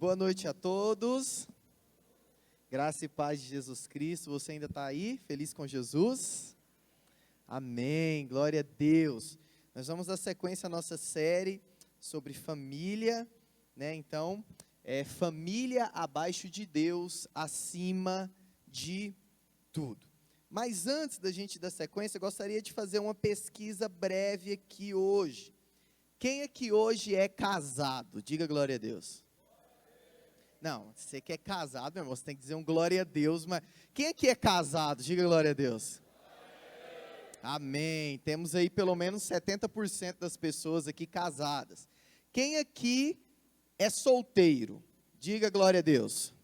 Boa noite a todos, graça e paz de Jesus Cristo. Você ainda está aí, feliz com Jesus? Amém, glória a Deus. Nós vamos dar sequência à nossa série sobre família, né? Então, família abaixo de Deus, acima de tudo. Mas antes da gente dar sequência, eu gostaria de fazer uma pesquisa breve aqui hoje. Quem aqui hoje é casado? Diga glória a Deus. Não, você que é casado, meu irmão, você tem que dizer um glória a Deus, mas quem aqui é casado? Diga glória a Deus. Amém. Temos aí pelo menos 70% das pessoas aqui casadas. Quem aqui é solteiro? Diga glória a Deus.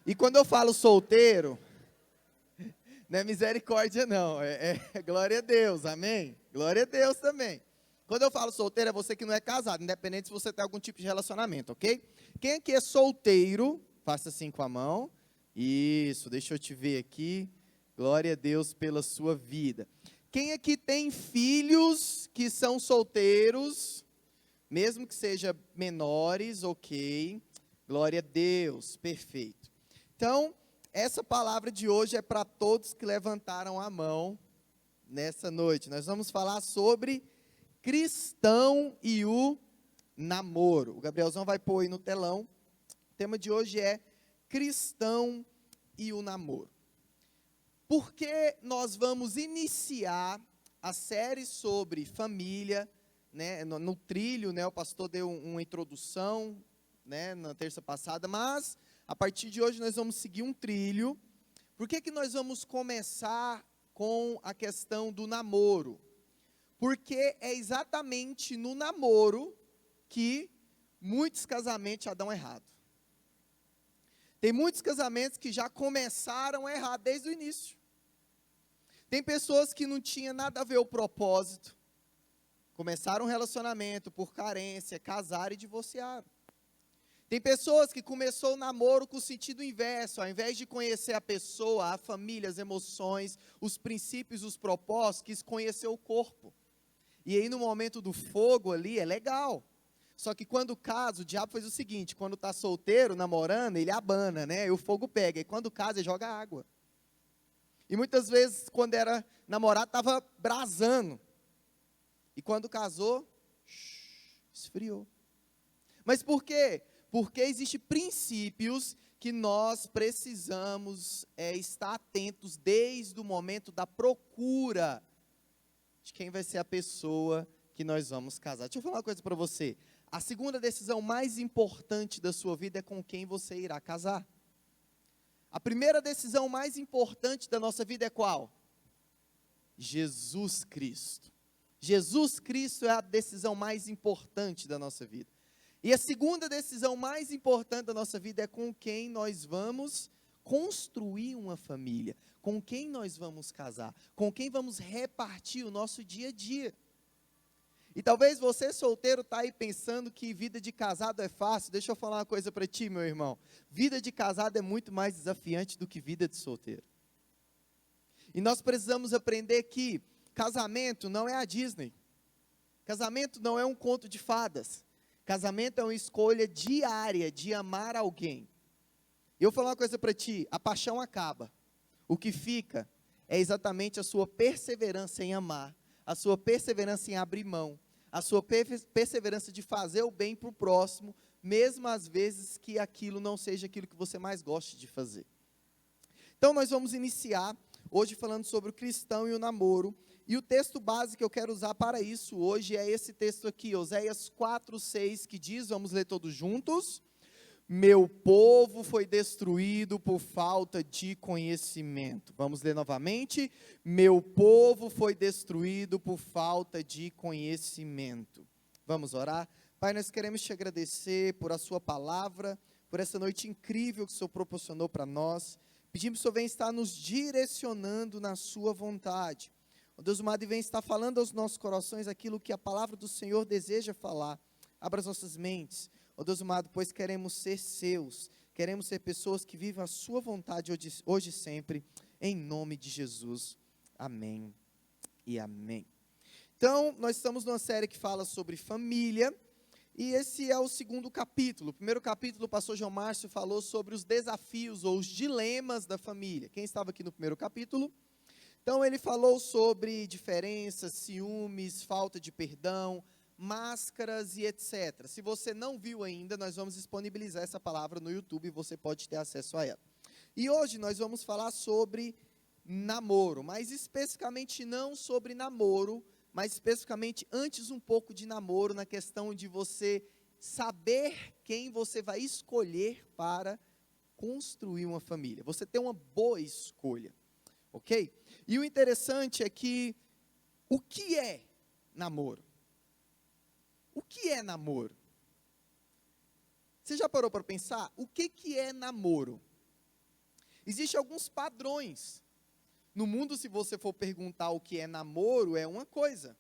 E quando eu falo solteiro, não é misericórdia não, é glória a Deus, amém? Glória a Deus também. Quando eu falo solteiro, é você que não é casado, independente se você tem algum tipo de relacionamento, ok? Quem aqui é solteiro, faça assim com a mão. Isso, deixa eu te ver aqui. Glória a Deus pela sua vida. Quem aqui tem filhos que são solteiros, mesmo que sejam menores, ok? Glória a Deus, perfeito. Então, essa palavra de hoje é para todos que levantaram a mão nessa noite. Nós vamos falar sobre cristão e o namoro. O Gabrielzão vai pôr aí no telão. O tema de hoje é cristão e o namoro. Porque nós vamos iniciar a série sobre família, né, no trilho, né, o pastor deu uma introdução, né, na terça passada, mas a partir de hoje nós vamos seguir um trilho. Por que nós vamos começar com a questão do namoro? Porque é exatamente no namoro que muitos casamentos já dão errado. Tem muitos casamentos que já começaram errado desde o início. Tem pessoas que não tinham nada a ver o propósito. Começaram um relacionamento por carência, casaram e divorciaram. Tem pessoas que começou o namoro com o sentido inverso. Ao invés de conhecer a pessoa, a família, as emoções, os princípios, os propósitos, quis conhecer o corpo. E aí no momento do fogo ali é legal. Só que quando casa, o diabo faz o seguinte: quando está solteiro, namorando, ele abana, né? E o fogo pega. E quando casa, ele joga água. E muitas vezes, quando era namorado, estava brasando. E quando casou, esfriou. Mas por quê? Porque existem princípios que nós precisamos estar atentos desde o momento da procura de quem vai ser a pessoa que nós vamos casar. Deixa eu falar uma coisa para você. A segunda decisão mais importante da sua vida é com quem você irá casar. A primeira decisão mais importante da nossa vida é qual? Jesus Cristo. Jesus Cristo é a decisão mais importante da nossa vida. E a segunda decisão mais importante da nossa vida é com quem nós vamos construir uma família, com quem nós vamos casar, com quem vamos repartir o nosso dia a dia. E talvez você solteiro está aí pensando que vida de casado é fácil. Deixa eu falar uma coisa para ti, meu irmão. Vida de casado é muito mais desafiante do que vida de solteiro. E nós precisamos aprender que casamento não é a Disney. Casamento não é um conto de fadas. Casamento é uma escolha diária de amar alguém. Eu vou falar uma coisa para ti: a paixão acaba. O que fica é exatamente a sua perseverança em amar, a sua perseverança em abrir mão, a sua perseverança de fazer o bem para o próximo, mesmo às vezes que aquilo não seja aquilo que você mais goste de fazer. Então nós vamos iniciar hoje falando sobre o cristão e o namoro. E o texto base que eu quero usar para isso hoje é esse texto aqui, Oséias 4:6, que diz, vamos ler todos juntos: meu povo foi destruído por falta de conhecimento. Vamos ler novamente. Meu povo foi destruído por falta de conhecimento. Vamos orar? Pai, nós queremos te agradecer por a sua palavra, por essa noite incrível que o Senhor proporcionou para nós. Pedimos que o Senhor venha estar nos direcionando na sua vontade. Ó Deus amado, e venha estar falando aos nossos corações aquilo que a palavra do Senhor deseja falar. Abra as nossas mentes. Ó Deus amado, pois queremos ser seus, queremos ser pessoas que vivem a sua vontade hoje e sempre, em nome de Jesus, amém e amém. Então, nós estamos numa série que fala sobre família, E esse é o segundo capítulo. O primeiro capítulo, o pastor João Márcio falou sobre os desafios ou os dilemas da família. Quem estava aqui no primeiro capítulo? Então, ele falou sobre diferenças, ciúmes, falta de perdão, máscaras e etc. Se você não viu ainda, nós vamos disponibilizar essa palavra no YouTube e você pode ter acesso a ela. E hoje nós vamos falar sobre namoro, mas especificamente não sobre namoro, mas especificamente antes um pouco de namoro, na questão de você saber quem você vai escolher para construir uma família. Você ter uma boa escolha, ok? E o interessante é que, o que é namoro? O que é namoro? Você já parou para pensar? O que é namoro? Existem alguns padrões. No mundo, se você for perguntar o que é namoro, é uma coisa.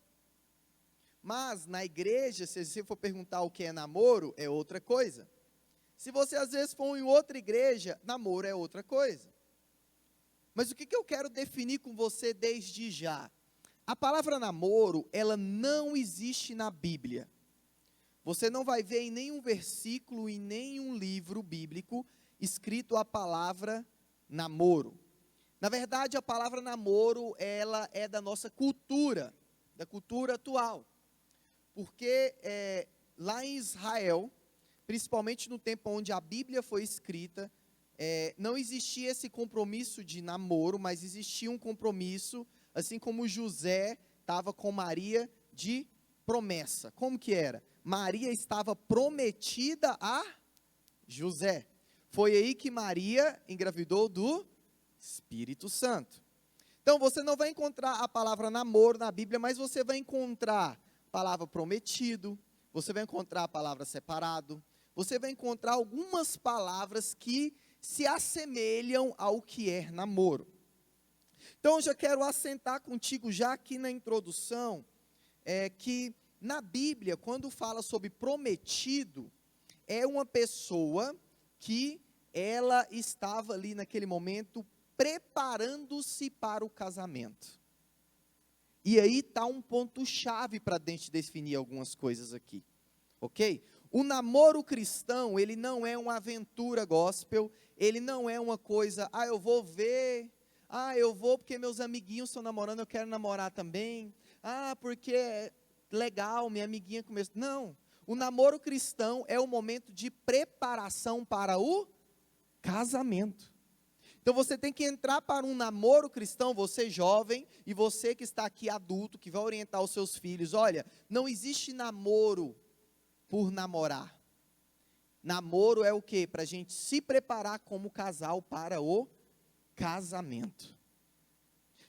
Mas, na igreja, se você for perguntar o que é namoro, é outra coisa. Se você, às vezes, for em outra igreja, namoro é outra coisa. Mas o que eu quero definir com você desde já? A palavra namoro, ela não existe na Bíblia. Você não vai ver em nenhum versículo, em nenhum livro bíblico, escrito a palavra namoro. Na verdade, a palavra namoro, ela é da nossa cultura, da cultura atual. Porque lá em Israel, principalmente no tempo onde a Bíblia foi escrita, não existia esse compromisso de namoro, mas existia um compromisso, assim como José estava com Maria, de promessa. Como que era? Maria estava prometida a José. Foi aí que Maria engravidou do Espírito Santo. Então, você não vai encontrar a palavra namoro na Bíblia, mas você vai encontrar a palavra prometido, você vai encontrar a palavra separado, você vai encontrar algumas palavras que se assemelham ao que é namoro. Então, eu já quero assentar contigo, já aqui na introdução, que na Bíblia, quando fala sobre prometido, é uma pessoa que ela estava ali naquele momento preparando-se para o casamento. E aí está um ponto-chave para a gente definir algumas coisas aqui, ok? O namoro cristão, ele não é uma aventura gospel, ele não é uma coisa, eu vou ver, eu vou porque meus amiguinhos estão namorando, eu quero namorar também, porque é legal, minha amiguinha começou. Não, o namoro cristão é o momento de preparação para o casamento. Então você tem que entrar para um namoro cristão, você jovem, e você que está aqui adulto, que vai orientar os seus filhos, olha, não existe namoro por namorar. Namoro é o quê? Para a gente se preparar como casal para o casamento.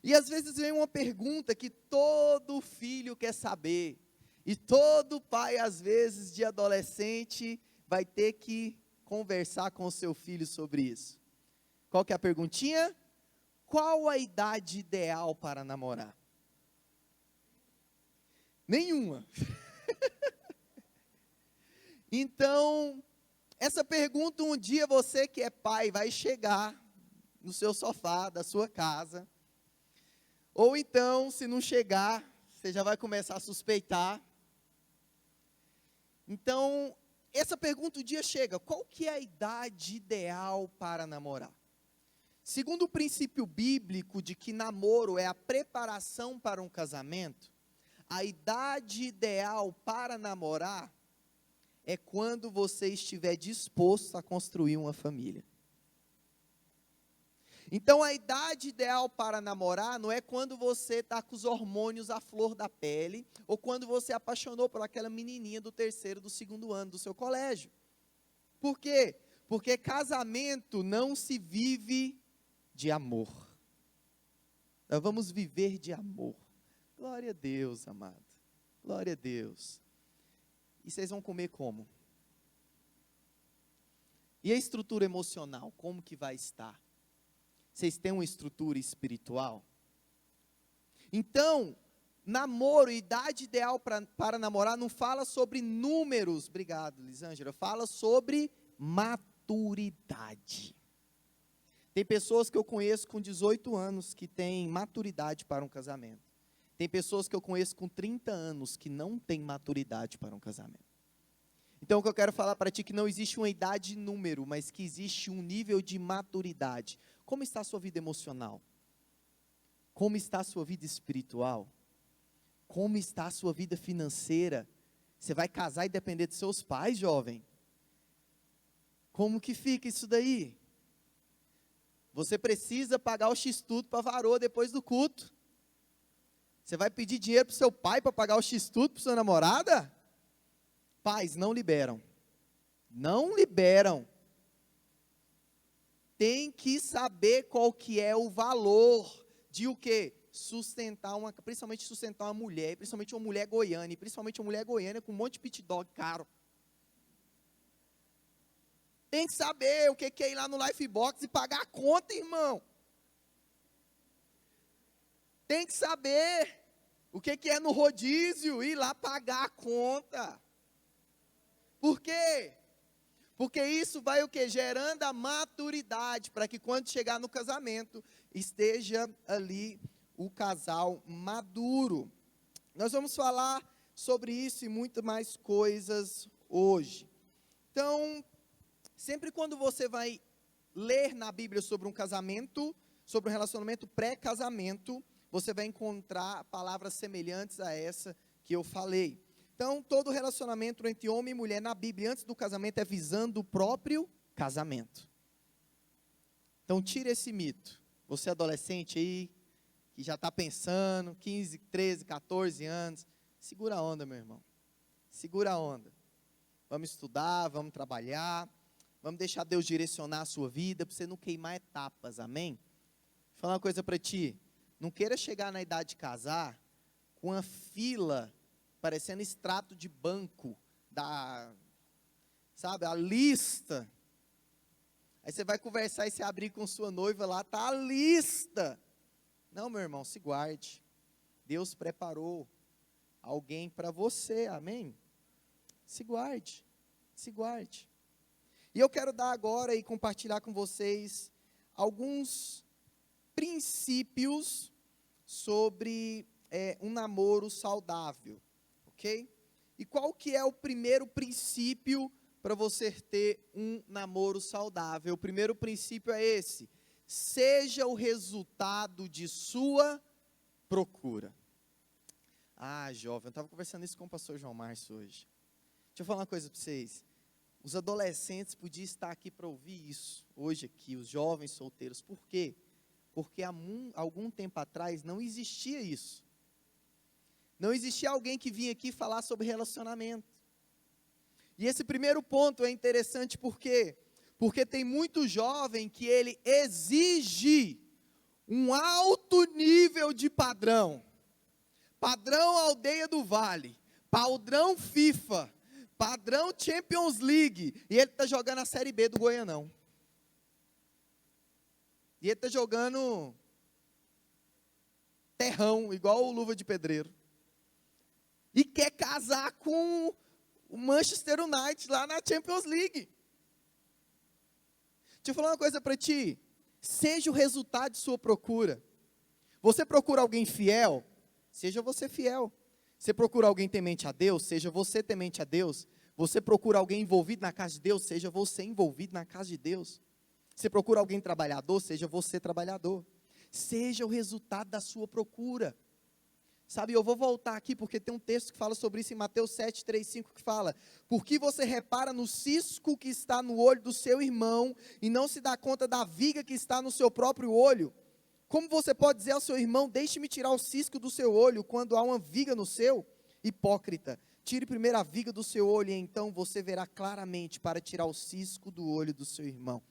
E às vezes vem uma pergunta que todo filho quer saber, e todo pai, às vezes, de adolescente, vai ter que conversar com o seu filho sobre isso. Qual que é a perguntinha? Qual a idade ideal para namorar? Nenhuma. Então, essa pergunta, um dia você que é pai vai chegar no seu sofá da sua casa, ou então, se não chegar, você já vai começar a suspeitar. Então, essa pergunta um dia chega, qual que é a idade ideal para namorar? Segundo o princípio bíblico de que namoro é a preparação para um casamento, a idade ideal para namorar é quando você estiver disposto a construir uma família. Então, a idade ideal para namorar não é quando você está com os hormônios à flor da pele, ou quando você apaixonou por aquela menininha do terceiro, do segundo ano do seu colégio. Por quê? Porque casamento não se vive de amor. Nós vamos viver de amor. Glória a Deus, amado. Glória a Deus. E vocês vão comer como? E a estrutura emocional, como que vai estar? Vocês têm uma estrutura espiritual? Então, namoro, idade ideal para namorar, não fala sobre números, obrigado, Lisângela, fala sobre maturidade. Tem pessoas que eu conheço com 18 anos que têm maturidade para um casamento. Tem pessoas que eu conheço com 30 anos que não têm maturidade para um casamento. Então, o que eu quero falar para ti é que não existe uma idade e número, mas que existe um nível de maturidade. Como está a sua vida emocional? Como está a sua vida espiritual? Como está a sua vida financeira? Você vai casar e depender dos seus pais, jovem? Como que fica isso daí? Você precisa pagar o X-Tudo para a varoa depois do culto. Você vai pedir dinheiro para o seu pai para pagar o X-Tudo para sua namorada? Pais, não liberam. Não liberam. Tem que saber qual que é o valor de o quê? Principalmente sustentar uma mulher, principalmente uma mulher goiana, e principalmente uma mulher goiana com um monte de pit dog caro. Tem que saber o que é ir lá no Lifebox e pagar a conta, irmão. Tem que saber o que é no rodízio e ir lá pagar a conta. Por quê? Porque isso vai o quê? Gerando a maturidade, para que quando chegar no casamento, esteja ali o casal maduro. Nós vamos falar sobre isso e muito mais coisas hoje. Então, sempre quando você vai ler na Bíblia sobre um casamento, sobre um relacionamento pré-casamento, você vai encontrar palavras semelhantes a essa que eu falei. Então, todo relacionamento entre homem e mulher na Bíblia, antes do casamento, é visando o próprio casamento. Então, tira esse mito. Você adolescente aí, que já está pensando, 15, 13, 14 anos, segura a onda, meu irmão. Segura a onda. Vamos estudar, vamos trabalhar, vamos deixar Deus direcionar a sua vida, para você não queimar etapas, amém? Vou falar uma coisa para ti. Não queira chegar na idade de casar com a fila parecendo extrato de banco, sabe, a lista. Aí você vai conversar e se abrir com sua noiva lá, tá a lista. Não, meu irmão, se guarde. Deus preparou alguém para você, amém? Se guarde, se guarde. E eu quero dar agora e compartilhar com vocês alguns princípios sobre um namoro saudável. Ok? E qual que é o primeiro princípio para você ter um namoro saudável? O primeiro princípio é esse: seja o resultado de sua procura. Ah, jovem, eu estava conversando isso com o pastor João Márcio hoje. Deixa eu falar uma coisa para vocês. Os adolescentes podiam estar aqui para ouvir isso, hoje aqui, os jovens solteiros. Por quê? Porque há algum tempo atrás não existia isso. Não existia alguém que vinha aqui falar sobre relacionamento. E esse primeiro ponto é interessante por quê? Porque tem muito jovem que ele exige um alto nível de padrão. Padrão Aldeia do Vale, padrão FIFA, padrão Champions League. E ele está jogando a Série B do Goianão. E ele está jogando terrão, igual o Luva de Pedreiro. E quer casar com o Manchester United lá na Champions League. Deixa eu falar uma coisa para ti. Seja o resultado de sua procura. Você procura alguém fiel? Seja você fiel. Você procura alguém temente a Deus? Seja você temente a Deus. Você procura alguém envolvido na casa de Deus? Seja você envolvido na casa de Deus. Você procura alguém trabalhador? Seja você trabalhador. Seja o resultado da sua procura. Sabe, eu vou voltar aqui porque tem um texto que fala sobre isso em Mateus 7, 3, 5, que fala: por que você repara no cisco que está no olho do seu irmão e não se dá conta da viga que está no seu próprio olho? Como você pode dizer ao seu irmão, deixe-me tirar o cisco do seu olho, quando há uma viga no seu? Hipócrita, tire primeiro a viga do seu olho e então você verá claramente para tirar o cisco do olho do seu irmão.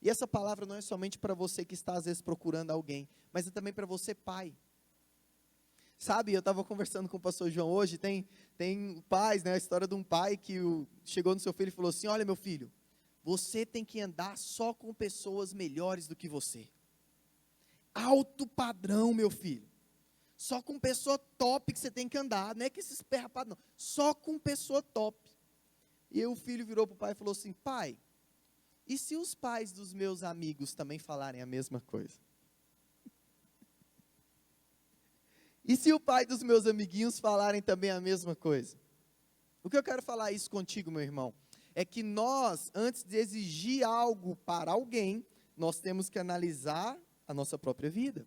E essa palavra não é somente para você que está às vezes procurando alguém, mas é também para você, pai. Sabe, eu estava conversando com o pastor João hoje, tem pais, né, a história de um pai que chegou no seu filho e falou assim: olha meu filho, você tem que andar só com pessoas melhores do que você. Alto padrão, meu filho. Só com pessoa top que você tem que andar, não é que esses pé rapado não, só com pessoa top. E aí o filho virou para o pai e falou assim: pai, e se os pais dos meus amigos também falarem a mesma coisa? E se o pai dos meus amiguinhos falarem também a mesma coisa? O que eu quero falar isso contigo, meu irmão, é que nós, antes de exigir algo para alguém, nós temos que analisar a nossa própria vida.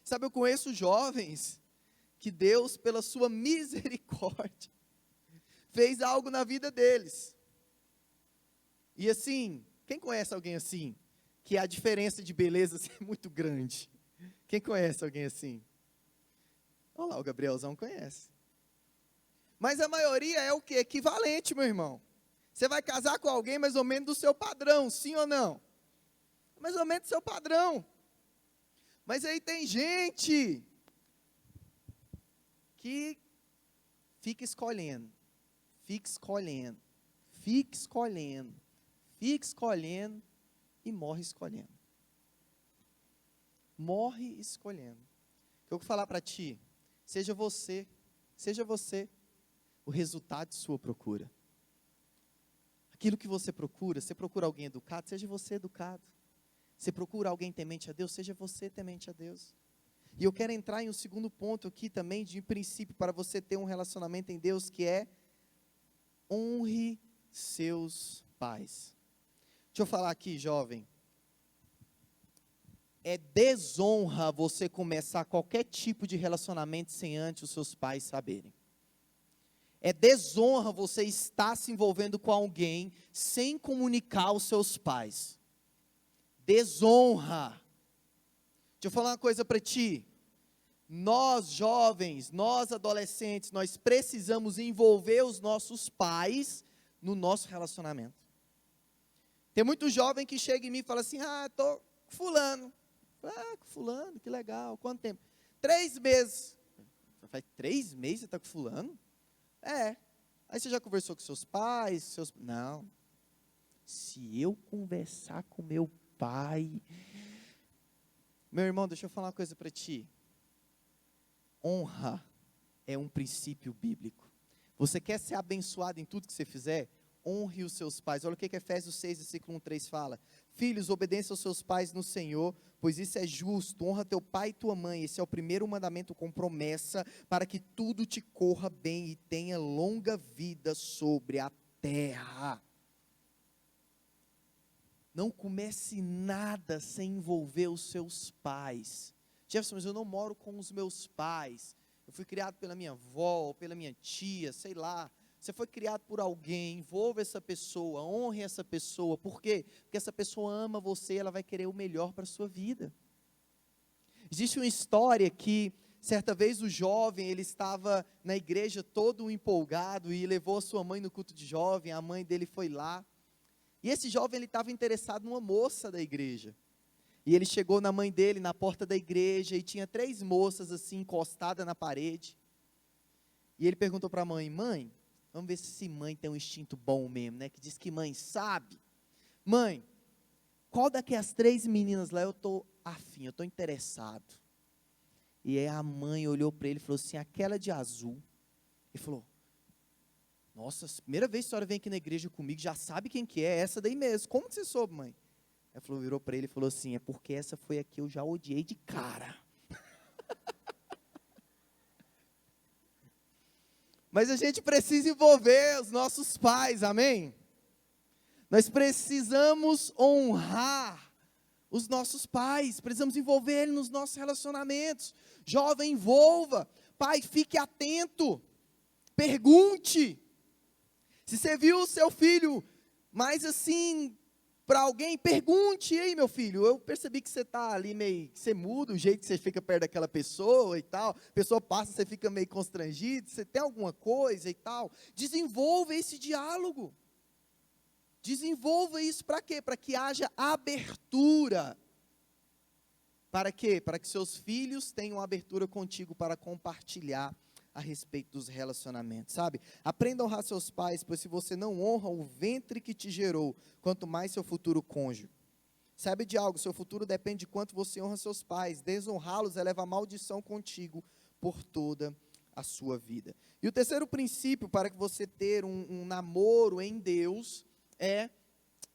Sabe, eu conheço jovens que Deus, pela sua misericórdia, fez algo na vida deles. E assim, quem conhece alguém assim? Que a diferença de beleza é muito grande. Quem conhece alguém assim? Olha lá, o Gabrielzão conhece. Mas a maioria é o quê? Equivalente, meu irmão. Você vai casar com alguém mais ou menos do seu padrão, sim ou não? Mais ou menos do seu padrão. Mas aí tem gente que fica escolhendo, fica escolhendo, fica escolhendo, fica escolhendo e morre escolhendo. Morre escolhendo. Eu vou falar para ti, seja você o resultado de sua procura. Aquilo que você procura alguém educado, seja você educado. Você procura alguém temente a Deus, seja você temente a Deus. E eu quero entrar em um segundo ponto aqui também, de princípio, para você ter um relacionamento em Deus, que é: honre seus pais. Deixa eu falar aqui, jovem. É desonra você começar qualquer tipo de relacionamento sem antes os seus pais saberem. É desonra você estar se envolvendo com alguém sem comunicar aos seus pais. Desonra. Deixa eu falar uma coisa para ti. Nós jovens, nós adolescentes, nós precisamos envolver os nossos pais no nosso relacionamento. Tem muito jovem que chega em mim e fala assim: estou com fulano. Com fulano, que legal. Quanto tempo? 3 meses. Faz 3 meses você está com fulano? É. Aí você já conversou com seus pais? Não. Se eu conversar com meu pai... Meu irmão, deixa eu falar uma coisa para ti. Honra é um princípio bíblico. Você quer ser abençoado em tudo que você fizer? Honre os seus pais. Olha o que Efésios 6, versículo 1, 3 fala. Filhos, obedeçam aos seus pais no Senhor, pois isso é justo. Honra teu pai e tua mãe. Esse é o primeiro mandamento com promessa, para que tudo te corra bem e tenha longa vida sobre a terra. Não comece nada sem envolver os seus pais. Jefferson, mas eu não moro com os meus pais. Eu fui criado pela minha avó, pela minha tia, sei lá. Você foi criado por alguém, envolva essa pessoa, honre essa pessoa. Por quê? Porque essa pessoa ama você, ela vai querer o melhor para a sua vida. Existe uma história que, certa vez o jovem, ele estava na igreja todo empolgado e levou a sua mãe no culto de jovem, a mãe dele foi lá. E esse jovem, ele estava interessado numa moça da igreja. E ele chegou na mãe dele, na porta da igreja, e tinha 3 moças assim, encostadas na parede. E ele perguntou para a mãe: mãe, vamos ver se mãe tem um instinto bom mesmo, né? Que diz que mãe sabe. Mãe, qual daquelas 3 meninas lá eu estou afim, eu estou interessado? E aí a mãe olhou para ele e falou assim: aquela de azul. Ele falou: nossa, primeira vez que a senhora vem aqui na igreja comigo, já sabe quem que é, essa daí mesmo. Como que você soube, mãe? Ela falou, virou para ele e falou assim: é porque essa foi a que eu já odiei de cara. Mas a gente precisa envolver os nossos pais, amém? Nós precisamos honrar os nossos pais, precisamos envolver eles nos nossos relacionamentos. Jovem, envolva. Pai, fique atento. Pergunte. Se você viu o seu filho, mas assim, para alguém, pergunte: ei, meu filho, eu percebi que você está ali meio, que você muda o jeito que você fica perto daquela pessoa e tal, a pessoa passa, você fica meio constrangido, você tem alguma coisa e tal. Desenvolva esse diálogo. Desenvolva isso para quê? Para que haja abertura. Para quê? Para que seus filhos tenham abertura contigo para compartilhar a respeito dos relacionamentos, sabe? Aprenda a honrar seus pais, pois se você não honra o ventre que te gerou, quanto mais seu futuro cônjuge. Sabe de algo, seu futuro depende de quanto você honra seus pais. Desonrá-los eleva a maldição contigo por toda a sua vida. E o terceiro princípio para que você ter um namoro em Deus é: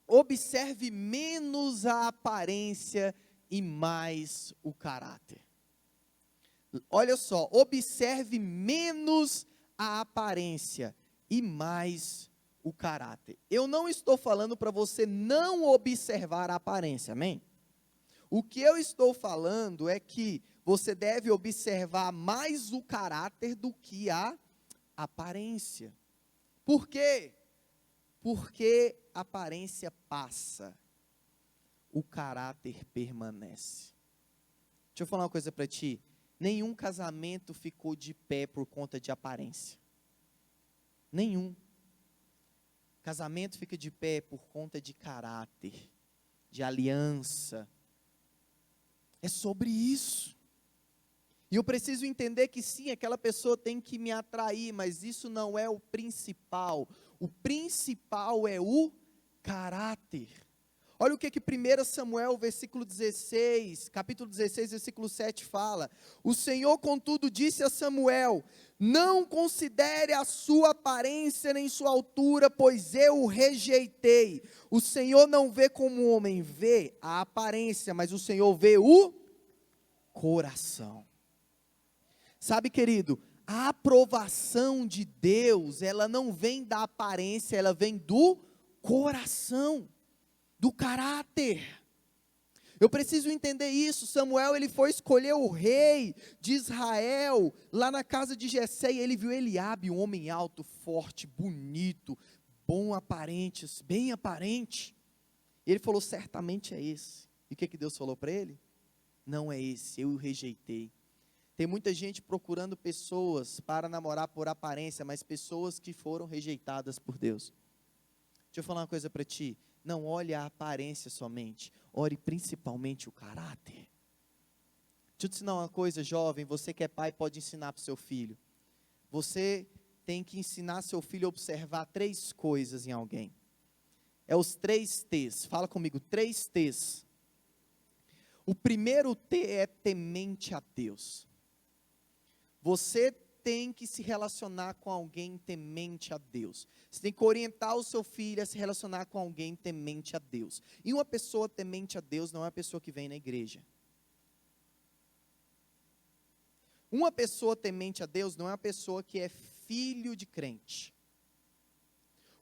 observe menos a aparência e mais o caráter. Olha só, observe menos a aparência e mais o caráter. Eu não estou falando para você não observar a aparência, amém? O que eu estou falando é que você deve observar mais o caráter do que a aparência. Por quê? Porque a aparência passa, o caráter permanece. Deixa eu falar uma coisa para ti. Nenhum casamento ficou de pé por conta de aparência. Nenhum. Casamento fica de pé por conta de caráter, de aliança. É sobre isso. E eu preciso entender que sim, aquela pessoa tem que me atrair, mas isso não é o principal. O principal é o caráter. Olha o que 1 Samuel, capítulo 16, versículo 7 fala. O Senhor, contudo, disse a Samuel: não considere a sua aparência nem sua altura, pois eu o rejeitei. O Senhor não vê como o homem vê a aparência, mas o Senhor vê o coração. Sabe, querido, a aprovação de Deus, ela não vem da aparência, ela vem do coração, do caráter. Eu preciso entender isso. Samuel, ele foi escolher o rei de Israel, lá na casa de Jessé, e ele viu Eliabe, um homem alto, forte, bonito, bom aparente, bem aparente. E ele falou, certamente é esse. E o que Deus falou para ele? Não é esse, eu o rejeitei. Tem muita gente procurando pessoas para namorar por aparência, mas pessoas que foram rejeitadas por Deus. Deixa eu falar uma coisa para ti. Não olhe a aparência somente, olhe principalmente o caráter. Deixa eu te ensinar uma coisa, jovem, você que é pai pode ensinar para o seu filho. Você tem que ensinar seu filho a observar 3 coisas em alguém. É os 3 T's, fala comigo, 3 T's. O primeiro T é temente a Deus. Você tem que se relacionar com alguém temente a Deus. Você tem que orientar o seu filho a se relacionar com alguém temente a Deus. E uma pessoa temente a Deus não é uma pessoa que vem na igreja. Uma pessoa temente a Deus não é uma pessoa que é filho de crente.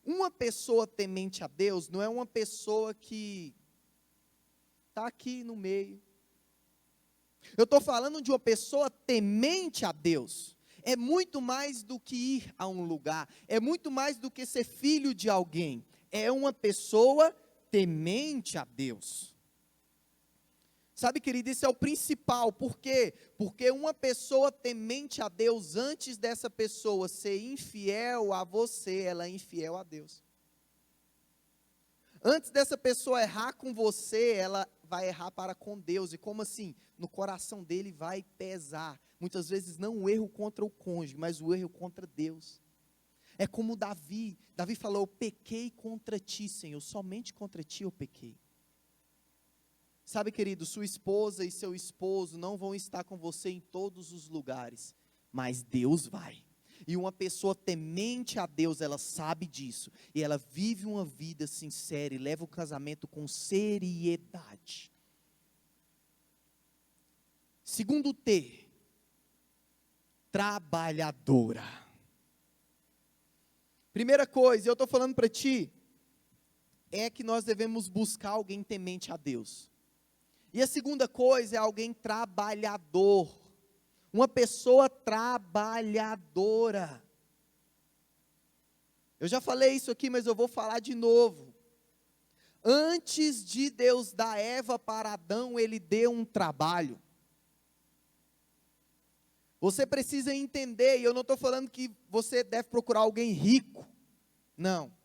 Uma pessoa temente a Deus não é uma pessoa que está aqui no meio. Eu estou falando de uma pessoa temente a Deus. É muito mais do que ir a um lugar. É muito mais do que ser filho de alguém. É uma pessoa temente a Deus. Sabe, querido, isso é o principal. Por quê? Porque uma pessoa temente a Deus, antes dessa pessoa ser infiel a você, ela é infiel a Deus. Antes dessa pessoa errar com você, ela vai errar para com Deus. E como assim? No coração dele vai pesar. Muitas vezes não o erro contra o cônjuge, mas o erro contra Deus. É como Davi. Davi falou, eu pequei contra ti, Senhor. Somente contra ti eu pequei. Sabe, querido, sua esposa e seu esposo não vão estar com você em todos os lugares. Mas Deus vai. E uma pessoa temente a Deus, ela sabe disso. E ela vive uma vida sincera e leva o casamento com seriedade. Segundo T, trabalhadora. Primeira coisa, eu estou falando para ti, é que nós devemos buscar alguém temente a Deus. E a segunda coisa é alguém trabalhador. Uma pessoa trabalhadora. Eu já falei isso aqui, mas eu vou falar de novo. Antes de Deus dar Eva para Adão, Ele deu um trabalho. Você precisa entender, e eu não estou falando que você deve procurar alguém rico. Não.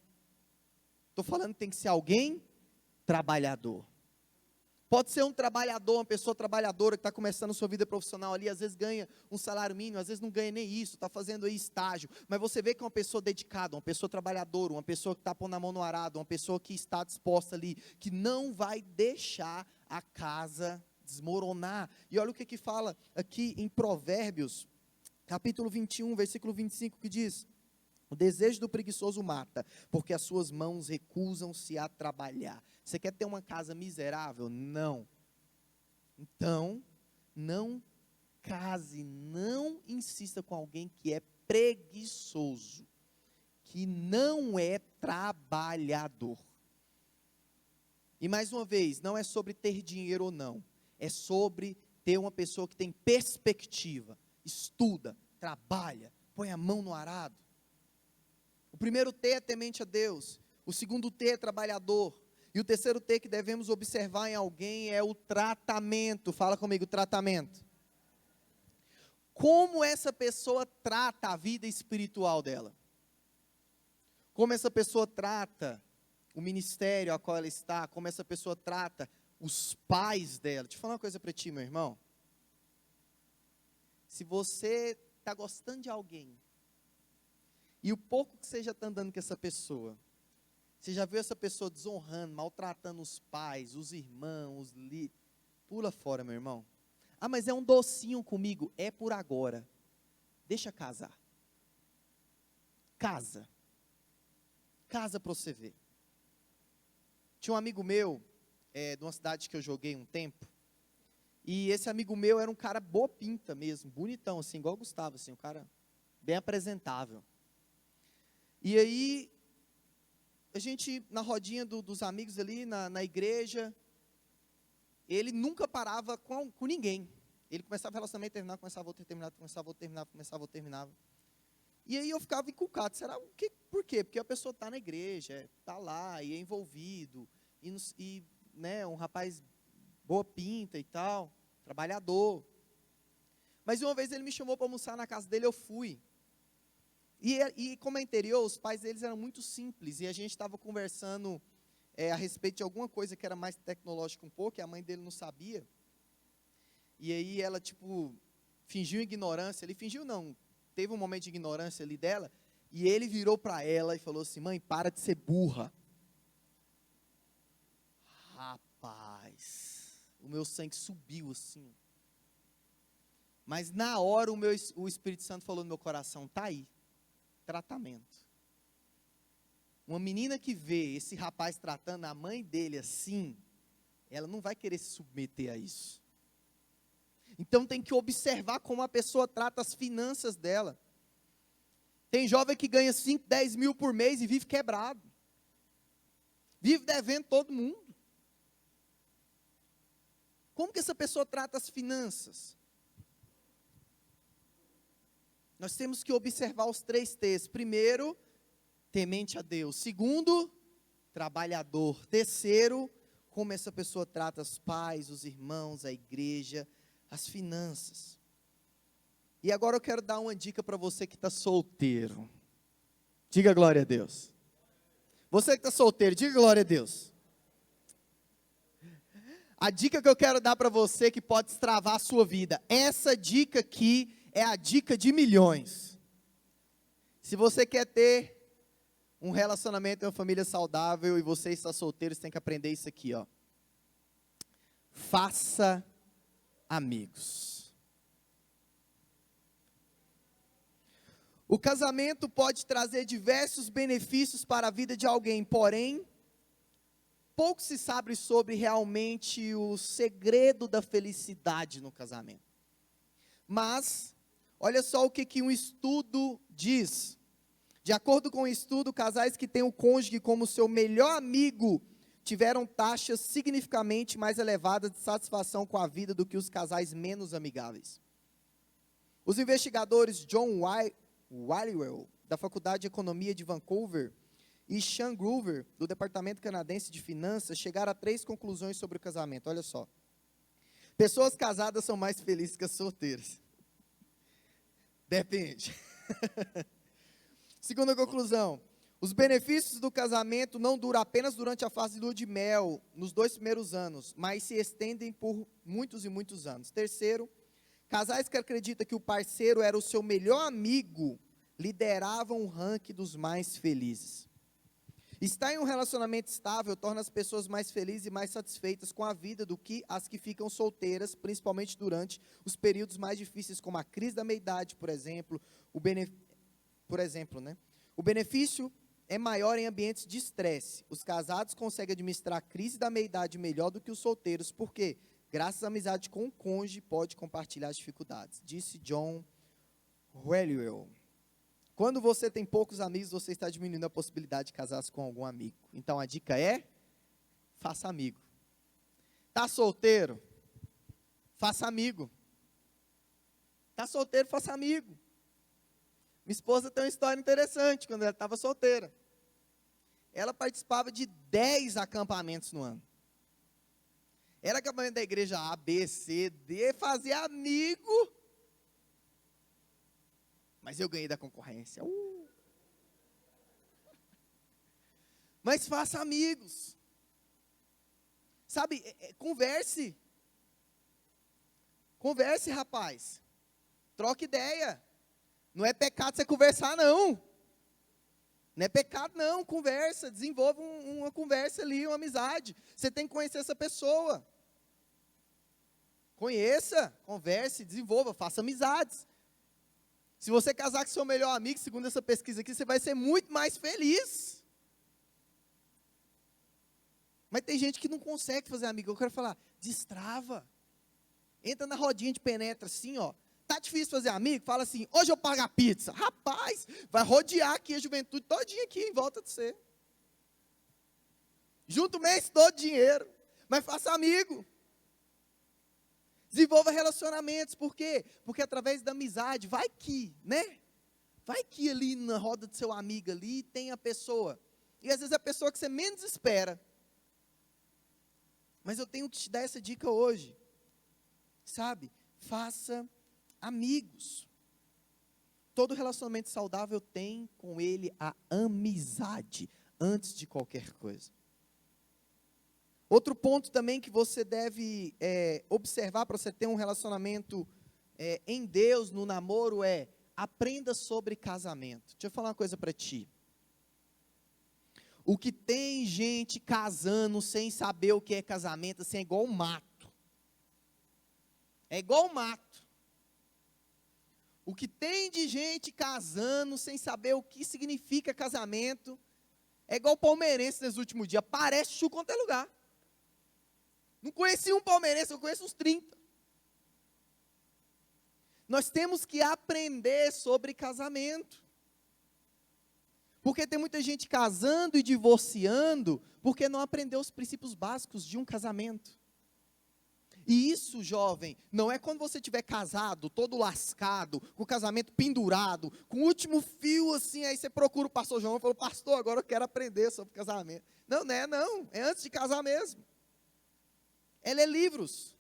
Estou falando que tem que ser alguém trabalhador. Pode ser um trabalhador, uma pessoa trabalhadora que está começando a sua vida profissional ali, às vezes ganha um salário mínimo, às vezes não ganha nem isso, está fazendo aí estágio, mas você vê que é uma pessoa dedicada, uma pessoa trabalhadora, uma pessoa que está pondo a mão no arado, uma pessoa que está disposta ali, que não vai deixar a casa desmoronar. E olha o que fala aqui em Provérbios, capítulo 21, versículo 25, que diz: o desejo do preguiçoso mata, porque as suas mãos recusam-se a trabalhar. Você quer ter uma casa miserável? Não. Então, não case, não insista com alguém que é preguiçoso, que não é trabalhador. E mais uma vez, não é sobre ter dinheiro ou não, é sobre ter uma pessoa que tem perspectiva, estuda, trabalha, põe a mão no arado. O primeiro T é temente a Deus, o segundo T é trabalhador, e o terceiro T que devemos observar em alguém é o tratamento. Fala comigo, tratamento. Como essa pessoa trata a vida espiritual dela? Como essa pessoa trata o ministério a qual ela está? Como essa pessoa trata os pais dela? Deixa eu falar uma coisa para ti, meu irmão. Se você está gostando de alguém, e o pouco que você já está andando com essa pessoa, você já viu essa pessoa desonrando, maltratando os pais, os irmãos, pula fora, meu irmão. Ah, mas é um docinho comigo. É por agora. Deixa casar. Casa. Casa para você ver. Tinha um amigo meu, de uma cidade que eu joguei um tempo, e esse amigo meu era um cara boa pinta mesmo, bonitão, assim, igual o Gustavo, assim, um cara bem apresentável. E aí, a gente, na rodinha dos amigos ali, na igreja, ele nunca parava com ninguém. Ele começava o relacionamento, terminava, começava outro, terminava, começava outro, terminava, começava outro, terminava. E aí eu ficava encucado. Por quê? Porque a pessoa está na igreja, está lá, e é envolvido, e né, um rapaz boa pinta e tal, trabalhador. Mas uma vez ele me chamou para almoçar na casa dele, eu fui. E como é interior, os pais deles eram muito simples, e a gente estava conversando a respeito de alguma coisa que era mais tecnológica um pouco, e a mãe dele não sabia. E aí ela, fingiu ignorância. Ele fingiu não, teve um momento de ignorância ali dela, e ele virou para ela e falou assim: mãe, para de ser burra. Rapaz, o meu sangue subiu assim. Mas na hora o Espírito Santo falou no meu coração: tá aí, tratamento. Uma menina que vê esse rapaz tratando a mãe dele assim, ela não vai querer se submeter a isso. Então tem que observar como a pessoa trata as finanças dela. Tem jovem que ganha 5, 10 mil por mês e vive quebrado. Vive devendo todo mundo. Como que essa pessoa trata as finanças? Nós temos que observar os 3 T's. Primeiro, temente a Deus. Segundo, trabalhador. Terceiro, como essa pessoa trata os pais, os irmãos, a igreja, as finanças. E agora eu quero dar uma dica para você que está solteiro. Diga glória a Deus. Você que está solteiro, diga glória a Deus. A dica que eu quero dar para você que pode destravar a sua vida. Essa dica aqui é a dica de milhões. Se você quer ter um relacionamento e uma família saudável e você está solteiro, você tem que aprender isso aqui, ó. Faça amigos. O casamento pode trazer diversos benefícios para a vida de alguém, porém, pouco se sabe sobre realmente o segredo da felicidade no casamento. Mas, olha só o que um estudo diz. De acordo com o estudo, casais que têm o cônjuge como seu melhor amigo tiveram taxas significativamente mais elevadas de satisfação com a vida do que os casais menos amigáveis. Os investigadores John Wallywell, da Faculdade de Economia de Vancouver, e Sean Groover, do Departamento Canadense de Finanças, chegaram a 3 conclusões sobre o casamento. Olha só. Pessoas casadas são mais felizes que as solteiras. Depende. Segunda conclusão. Os benefícios do casamento não duram apenas durante a fase de lua de mel, nos 2 primeiros anos, mas se estendem por muitos e muitos anos. Terceiro, casais que acreditam que o parceiro era o seu melhor amigo, lideravam o ranking dos mais felizes. Estar em um relacionamento estável torna as pessoas mais felizes e mais satisfeitas com a vida do que as que ficam solteiras, principalmente durante os períodos mais difíceis, como a crise da meia-idade, por exemplo. O benefício é maior em ambientes de estresse. Os casados conseguem administrar a crise da meia-idade melhor do que os solteiros, porque, graças à amizade com o cônjuge, pode compartilhar as dificuldades, disse John Wallywell. Quando você tem poucos amigos, você está diminuindo a possibilidade de casar-se com algum amigo. Então a dica é, faça amigo. Está solteiro? Faça amigo. Está solteiro, faça amigo. Minha esposa tem uma história interessante, quando ela estava solteira. Ela participava de 10 acampamentos no ano. Era acampamento da igreja A, B, C, D, fazia amigo. Mas eu ganhei da concorrência. Mas faça amigos. Sabe, converse. Converse, rapaz. Troque ideia. Não é pecado você conversar, não. Não é pecado, não. Conversa, desenvolva uma conversa ali, uma amizade. Você tem que conhecer essa pessoa. Conheça, converse, desenvolva, faça amizades. Se você casar com seu melhor amigo, segundo essa pesquisa aqui, você vai ser muito mais feliz. Mas tem gente que não consegue fazer amigo. Eu quero falar, destrava. Entra na rodinha de penetra assim, ó. Tá difícil fazer amigo? Fala assim, hoje eu pago a pizza. Rapaz, vai rodear aqui a juventude todinha aqui em volta de você. Junta o mês todo dinheiro. Mas faça amigo. Desenvolva relacionamentos. Por quê? Porque através da amizade, vai que, né? Vai que ali na roda do seu amigo ali tem a pessoa. E às vezes é a pessoa que você menos espera. Mas eu tenho que te dar essa dica hoje. Sabe? Faça amigos. Todo relacionamento saudável tem com ele a amizade, antes de qualquer coisa. Outro ponto também que você deve observar para você ter um relacionamento em Deus, no namoro, aprenda sobre casamento. Deixa eu falar uma coisa para ti. O que tem gente casando sem saber o que é casamento, assim, é igual um mato. É igual um mato. O que tem de gente casando sem saber o que significa casamento, é igual palmeirense nos últimos dias. Parece chuva quanto é lugar. Não conheci um palmeirense, eu conheço uns 30. Nós temos que aprender sobre casamento. Porque tem muita gente casando e divorciando, porque não aprendeu os princípios básicos de um casamento. E isso, jovem, não é quando você estiver casado, todo lascado, com o casamento pendurado, com o último fio assim, aí você procura o pastor João e fala, pastor, agora eu quero aprender sobre casamento. Não, não é não, é antes de casar mesmo. É ler livros.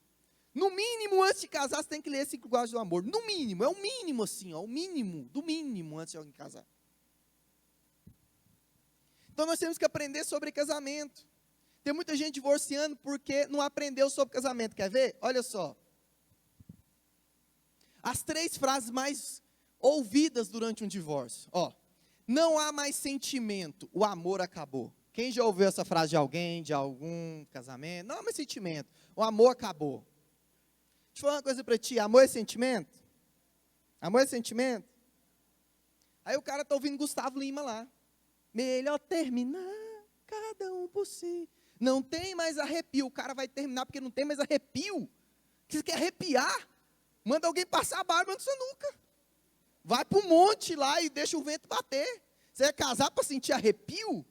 No mínimo, antes de casar, você tem que ler 5 Linguagens do Amor. No mínimo, é o mínimo assim, ó, o mínimo, do mínimo, antes de alguém casar. Então nós temos que aprender sobre casamento. Tem muita gente divorciando porque não aprendeu sobre casamento. Quer ver? Olha só. As 3 frases mais ouvidas durante um divórcio. Ó, não há mais sentimento, o amor acabou. Quem já ouviu essa frase de alguém, de algum casamento? Não há mais sentimento, o amor acabou. Deixa eu falar uma coisa para ti, amor é sentimento? Amor é sentimento? Aí o cara está ouvindo Gustavo Lima lá. Melhor terminar, cada um por si. Não tem mais arrepio. O cara vai terminar porque não tem mais arrepio. Você quer arrepiar? Manda alguém passar a barba na sua nuca. Vai para o monte lá e deixa o vento bater. Você vai casar para sentir arrepio?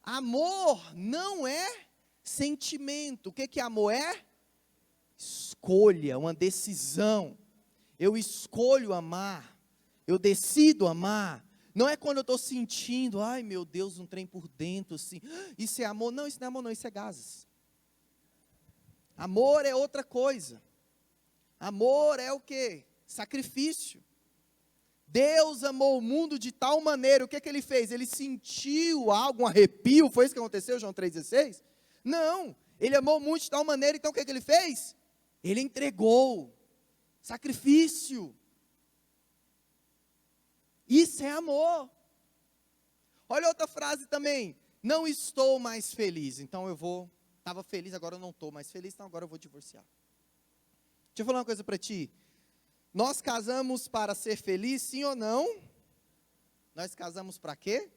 Amor não é sentimento. O que amor é? Escolha, uma decisão. Eu escolho amar. Eu decido amar. Não é quando eu estou sentindo, ai meu Deus, um trem por dentro, assim. Isso é amor? Não, isso não é amor não, isso é gases. Amor é outra coisa. Amor é o quê? Sacrifício. Deus amou o mundo de tal maneira, o que ele fez? Ele sentiu algo, um arrepio, foi isso que aconteceu, João 3,16? Não, ele amou o mundo de tal maneira, então o que ele fez? Ele entregou. Sacrifício. Isso é amor. Olha outra frase também. Não estou mais feliz. Então estava feliz, agora eu não estou mais feliz, então agora eu vou divorciar. Deixa eu falar uma coisa para ti. Nós casamos para ser feliz, sim ou não? Nós casamos para quê?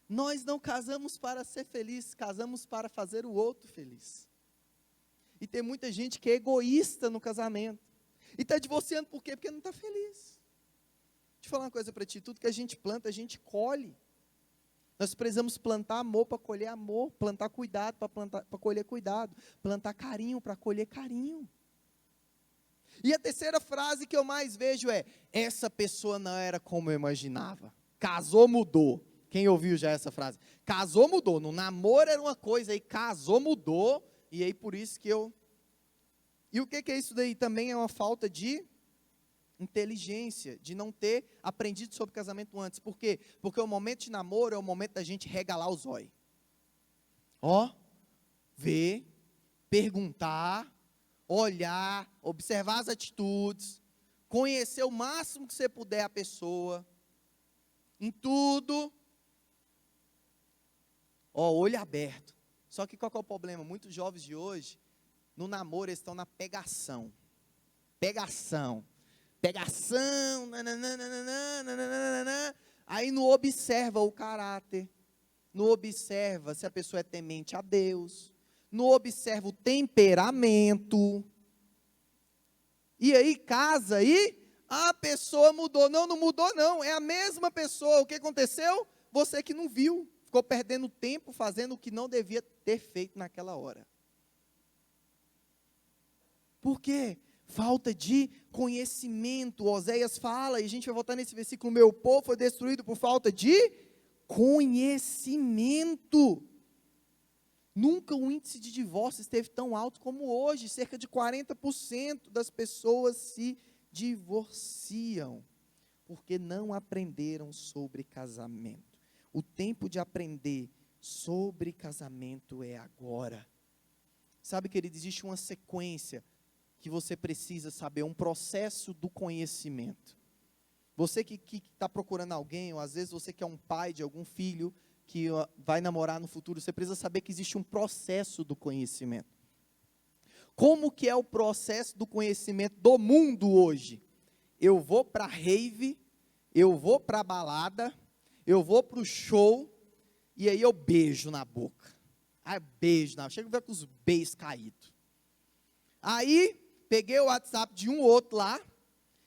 Nós não casamos para ser feliz, casamos para fazer o outro feliz. E tem muita gente que é egoísta no casamento. E está divorciando por quê? Porque não está feliz. Deixa eu falar uma coisa para ti, tudo que a gente planta, a gente colhe. Nós precisamos plantar amor para colher amor, plantar cuidado para colher cuidado, plantar carinho para colher carinho. E a terceira frase que eu mais vejo é: essa pessoa não era como eu imaginava. Casou, mudou. Quem ouviu já essa frase? Casou, mudou. No namoro era uma coisa, aí casou, mudou. E aí por isso que eu... E o que é isso daí? Também é uma falta de inteligência, de não ter aprendido sobre casamento antes. Por quê? Porque o momento de namoro é o momento da gente regalar os olhos. Ó, ver, perguntar, olhar, observar as atitudes, conhecer o máximo que você puder a pessoa, em tudo. Ó, olho aberto. Só que qual que é o problema? Muitos jovens de hoje, no namoro, eles estão na pegação. Pegação, nananana, aí não observa o caráter, não observa se a pessoa é temente a Deus, não observa o temperamento, e aí casa e a pessoa mudou. Não, não mudou não, é a mesma pessoa. O que aconteceu? Você que não viu, ficou perdendo tempo fazendo o que não devia ter feito naquela hora. Por quê? Falta de conhecimento. Oséias fala, e a gente vai voltar nesse versículo: meu povo foi destruído por falta de conhecimento. Nunca o índice de divórcio esteve tão alto como hoje. Cerca de 40% das pessoas se divorciam, porque não aprenderam sobre casamento. O tempo de aprender sobre casamento é agora. Sabe, querido, existe uma sequência que você precisa saber, um processo do conhecimento. Você que está procurando alguém, ou às vezes você que é um pai de algum filho, que vai namorar no futuro, você precisa saber que existe um processo do conhecimento. Como que é o processo do conhecimento do mundo hoje? Eu vou para a rave, eu vou para a balada, eu vou para o show, e aí eu beijo na boca. Aí beijo na boca, chega a ver com os beijos caídos. Aí, peguei o WhatsApp de um outro lá,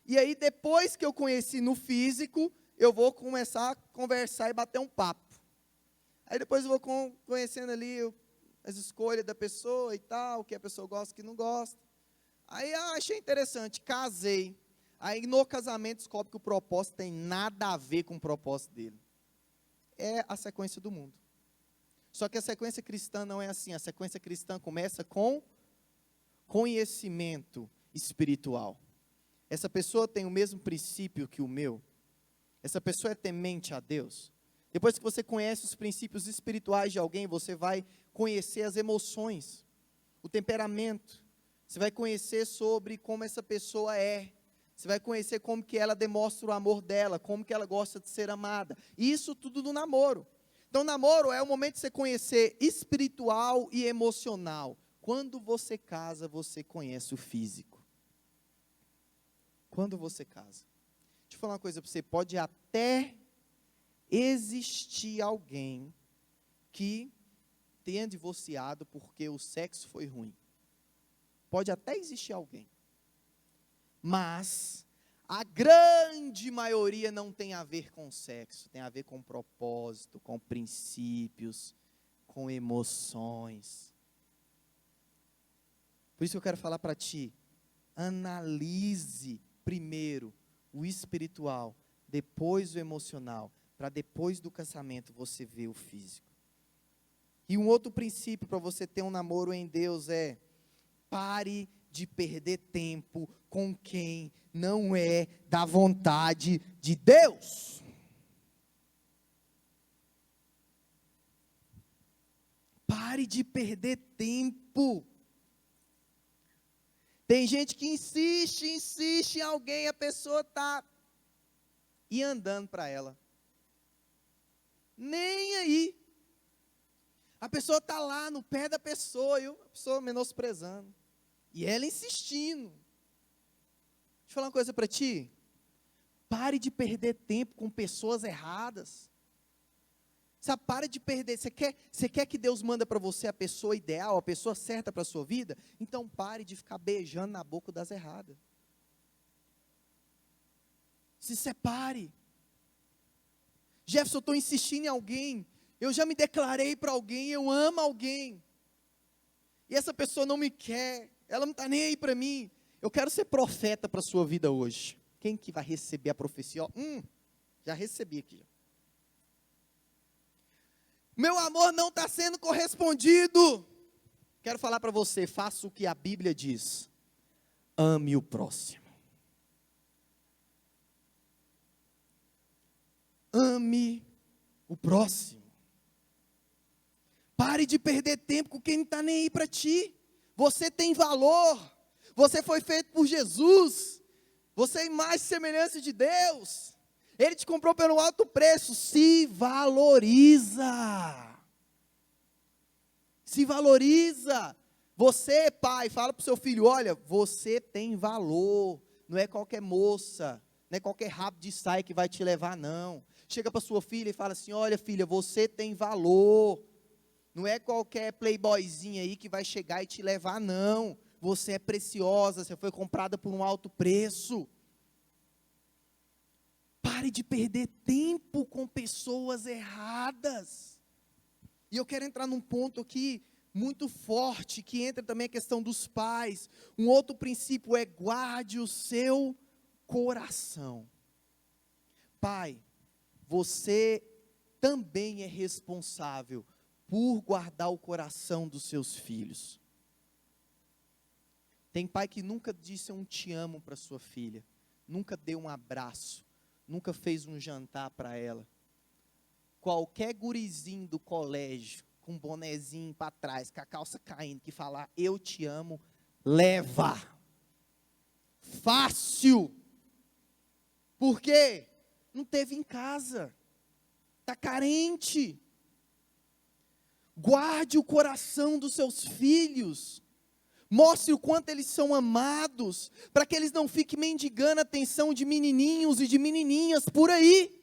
e aí depois que eu conheci no físico, eu vou começar a conversar e bater um papo. Aí depois eu vou conhecendo ali as escolhas da pessoa e tal, o que a pessoa gosta, o que não gosta. Aí achei interessante, casei. Aí no casamento descobre que o propósito tem nada a ver com o propósito dele. É a sequência do mundo. Só que a sequência cristã não é assim. A sequência cristã começa com conhecimento espiritual. Essa pessoa tem o mesmo princípio que o meu? Essa pessoa é temente a Deus? Depois que você conhece os princípios espirituais de alguém, você vai conhecer as emoções, o temperamento. Você vai conhecer sobre como essa pessoa é. Você vai conhecer como que ela demonstra o amor dela, como que ela gosta de ser amada. Isso tudo no namoro. Então, namoro é o momento de você conhecer espiritual e emocional. Quando você casa, você conhece o físico. Quando você casa. Deixa eu falar uma coisa para você. Pode até existir alguém que tenha divorciado porque o sexo foi ruim. Pode até existir alguém. Mas a grande maioria não tem a ver com sexo. Tem a ver com propósito, com princípios, com emoções. Por isso que eu quero falar para ti, analise primeiro o espiritual, depois o emocional, para depois do casamento você ver o físico. E um outro princípio para você ter um namoro em Deus é: pare de perder tempo com quem não é da vontade de Deus. Pare de perder tempo. Tem gente que insiste em alguém, a pessoa está e andando para ela. Nem aí. A pessoa está lá no pé da pessoa, e a pessoa menosprezando. E ela insistindo. Deixa eu falar uma coisa para ti. Pare de perder tempo com pessoas erradas. Sabe, para de perder. Você quer que Deus manda para você a pessoa ideal, a pessoa certa para a sua vida? Então pare de ficar beijando na boca das erradas. Se separe. Jefferson, eu estou insistindo em alguém. Eu já me declarei para alguém, eu amo alguém. E essa pessoa não me quer, ela não está nem aí para mim. Eu quero ser profeta para a sua vida hoje. Quem que vai receber a profecia? Já recebi aqui. Meu amor não está sendo correspondido. Quero falar para você, faça o que a Bíblia diz. Ame o próximo. Ame o próximo. Pare de perder tempo com quem não está nem aí para ti. Você tem valor. Você foi feito por Jesus. Você é imagem e semelhança de Deus. Ele te comprou pelo alto preço. Se valoriza. Se valoriza. Você, pai, fala para o seu filho, olha, você tem valor. Não é qualquer moça, não é qualquer rabo de saia que vai te levar, não. Chega para sua filha e fala assim, olha filha, você tem valor. Não é qualquer playboyzinho aí que vai chegar e te levar, não. Você é preciosa, você foi comprada por um alto preço. Pare de perder tempo com pessoas erradas. E eu quero entrar num ponto aqui muito forte, que entra também a questão dos pais. Um outro princípio é guarde o seu coração. Pai, você também é responsável por guardar o coração dos seus filhos. Tem pai que nunca disse um te amo para sua filha, nunca deu um abraço, nunca fez um jantar para ela. Qualquer gurizinho do colégio, com um bonezinho para trás, com a calça caindo, que falar eu te amo, leva. Fácil. Por quê? Não teve em casa. Está carente. Guarde o coração dos seus filhos. Mostre o quanto eles são amados, para que eles não fiquem mendigando a atenção de menininhos e de menininhas por aí.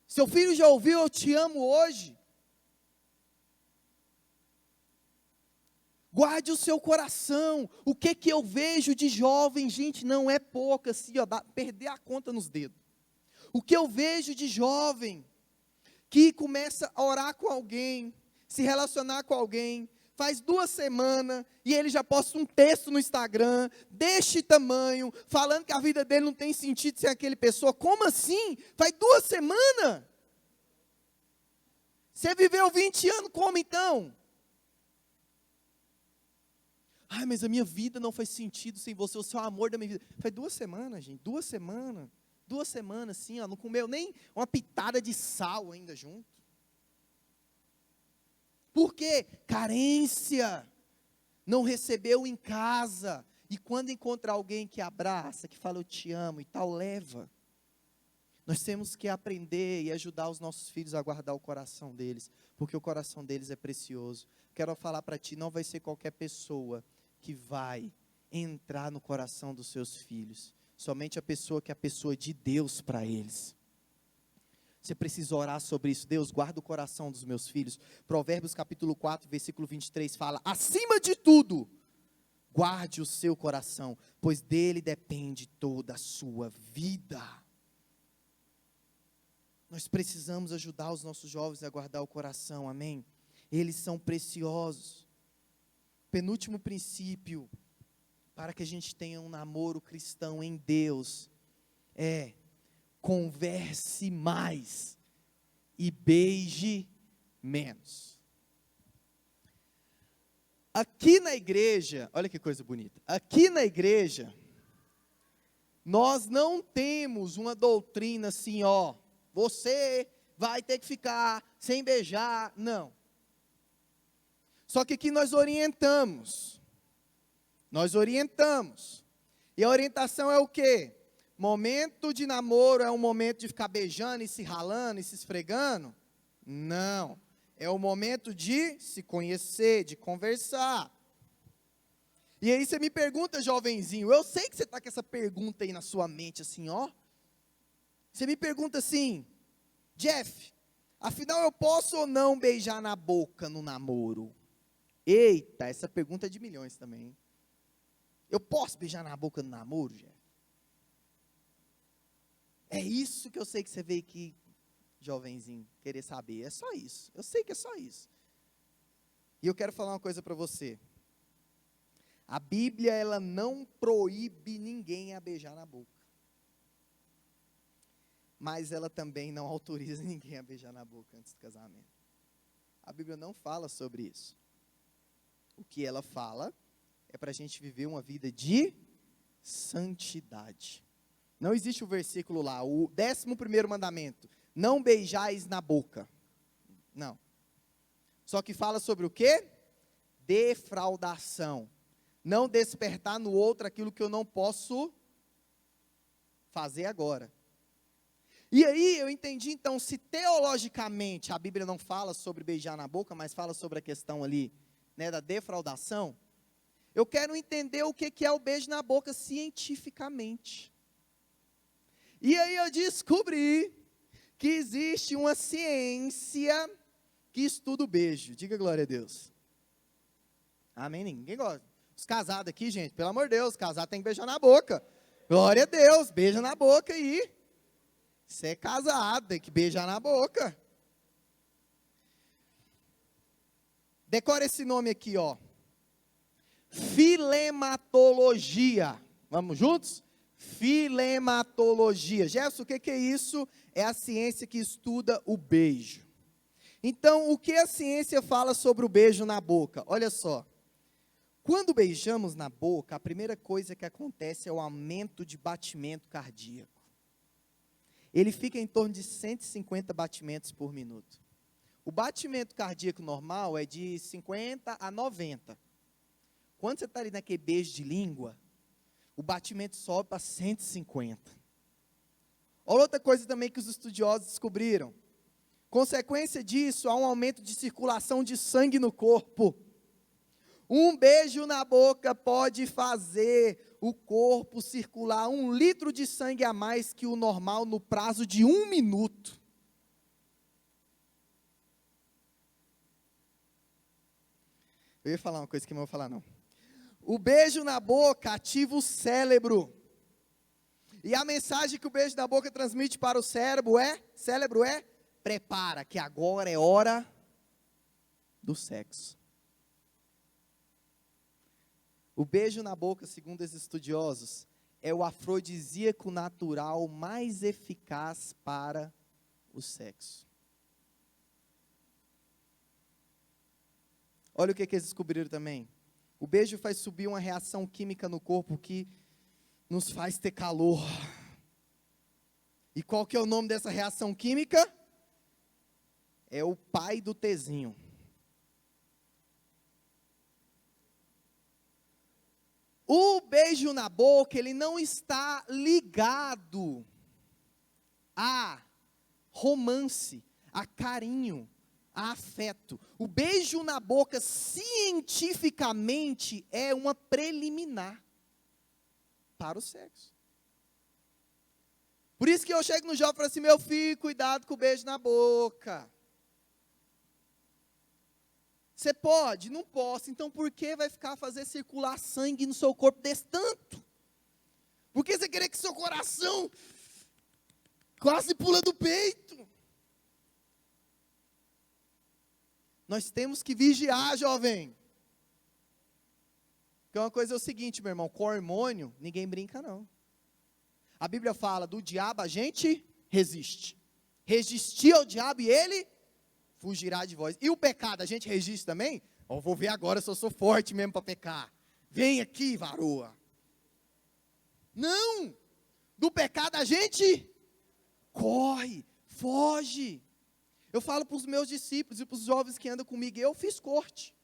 Seu filho já ouviu eu te amo hoje? Guarde o seu coração. O que eu vejo de jovem, gente, não é pouco assim, ó, perder a conta nos dedos. O que eu vejo de jovem que começa a orar com alguém, se relacionar com alguém, faz 2 semanas, e ele já posta um texto no Instagram, deste tamanho, falando que a vida dele não tem sentido sem aquele pessoa. Como assim? Faz 2 semanas? Você viveu 20 anos como então? Ai, mas a minha vida não faz sentido sem você, o seu amor da minha vida. Faz 2 semanas, gente, 2 semanas. 2 semanas, assim, ó, não comeu nem uma pitada de sal ainda junto. Por quê? Carência. Não recebeu em casa. E quando encontra alguém que abraça, que fala eu te amo e tal, leva. Nós temos que aprender e ajudar os nossos filhos a guardar o coração deles, porque o coração deles é precioso. Quero falar para ti, não vai ser qualquer pessoa que vai entrar no coração dos seus filhos. Somente a pessoa que é a pessoa de Deus para eles. Você precisa orar sobre isso. Deus, guarda o coração dos meus filhos. Provérbios capítulo 4, versículo 23 fala, acima de tudo, guarde o seu coração, pois dele depende toda a sua vida. Nós precisamos ajudar os nossos jovens a guardar o coração, amém? Eles são preciosos. Penúltimo princípio, para que a gente tenha um namoro cristão em Deus, é converse mais e beije menos. Aqui na igreja, olha que coisa bonita, aqui na igreja, nós não temos uma doutrina assim, ó, você vai ter que ficar sem beijar, não. Só que aqui nós orientamos. E a orientação é o quê? Momento de namoro é um momento de ficar beijando e se ralando e se esfregando? Não. É o momento de se conhecer, de conversar. E aí você me pergunta, jovenzinho, eu sei que você está com essa pergunta aí na sua mente, assim, ó. Você me pergunta assim, Jeff, afinal eu posso ou não beijar na boca no namoro? Eita, essa pergunta é de milhões também, hein? Eu posso beijar na boca no namoro, Jeff? É isso que eu sei que você veio aqui, jovenzinho, querer saber. É só isso. Eu sei que é só isso. E eu quero falar uma coisa para você. A Bíblia, ela não proíbe ninguém a beijar na boca. Mas ela também não autoriza ninguém a beijar na boca antes do casamento. A Bíblia não fala sobre isso. O que ela fala é para a gente viver uma vida de santidade. Não existe o versículo lá, o 11º mandamento, não beijais na boca. Não. Só que fala sobre o quê? Defraudação. Não despertar no outro aquilo que eu não posso fazer agora. E aí eu entendi então, se teologicamente a Bíblia não fala sobre beijar na boca, mas fala sobre a questão ali, né, da defraudação, eu quero entender o que é o beijo na boca cientificamente. E aí eu descobri que existe uma ciência que estuda o beijo. Diga glória a Deus. Amém? Ninguém gosta. Os casados aqui, gente, pelo amor de Deus, casado tem que beijar na boca. Glória a Deus, beija na boca aí. Você é casado, tem que beijar na boca. Decora esse nome aqui, ó. Filematologia. Vamos juntos? Filematologia. Jefferson, o que é isso? É a ciência que estuda o beijo. Então, o que a ciência fala sobre o beijo na boca? Olha só. Quando beijamos na boca, a primeira coisa que acontece é o aumento de batimento cardíaco. Ele fica em torno de 150 batimentos por minuto. O batimento cardíaco normal é de 50 a 90. Quando você está ali naquele beijo de língua, o batimento sobe para 150. Olha outra coisa também que os estudiosos descobriram. Consequência disso, há um aumento de circulação de sangue no corpo. Um beijo na boca pode fazer o corpo circular 1 litro de sangue a mais que o normal no prazo de 1 minuto. Eu ia falar uma coisa que eu não vou falar não. O beijo na boca ativa o cérebro. E a mensagem que o beijo na boca transmite para o cérebro é, prepara, que agora é hora do sexo. O beijo na boca, segundo os estudiosos, é o afrodisíaco natural mais eficaz para o sexo. Olha o que eles descobriram também. O beijo faz subir uma reação química no corpo que nos faz ter calor. E qual que é o nome dessa reação química? É o pai do tezinho. O beijo na boca, ele não está ligado a romance, a carinho, a afeto. O beijo na boca, cientificamente, é uma preliminar para o sexo. Por isso que eu chego no jovem e falo assim, meu filho, cuidado com o beijo na boca. Você pode? Não posso. Então por que vai ficar fazer circular sangue no seu corpo desse tanto? Por que você quer que seu coração quase pula do peito? Nós temos que vigiar, jovem. Porque uma coisa é o seguinte, meu irmão, com hormônio, ninguém brinca não. A Bíblia fala, do diabo a gente resiste. Resistir ao diabo e ele fugirá de vós. E o pecado, a gente resiste também? Eu vou ver agora se eu sou forte mesmo para pecar. Vem aqui, varoa. Não! Do pecado a gente corre, foge. Eu falo para os meus discípulos e para os jovens que andam comigo, eu fiz corte.